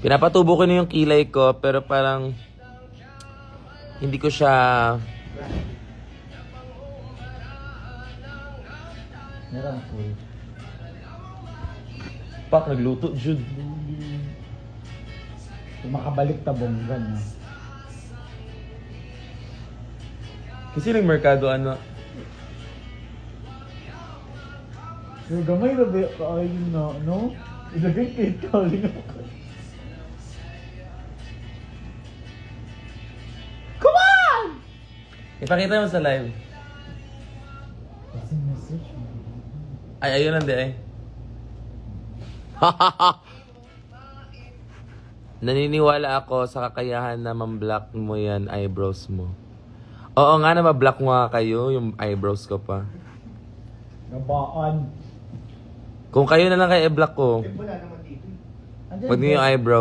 Pinapatubo ko na yung kilay ko, pero parang hindi ko siya... Meron full. Pak, nagluto, Jude. Kung makabalik ta bonggan na. Kasi ng merkado, ano... Yung gamay na ba ayun na, no? Ilagay kay Tali na. Come on! Ipakita mo sa live. Kasi message mo. Ay, ayun hindi eh. Naniniwala ako sa kakayahan na ma-block mo yan eyebrows mo. Oo nga na ma-block mo nga kayo yung eyebrows ko pa. Gabaan. Kung kayo na lang kayo i-block ko, Wala naman dito. wag niyo yung eyebrow.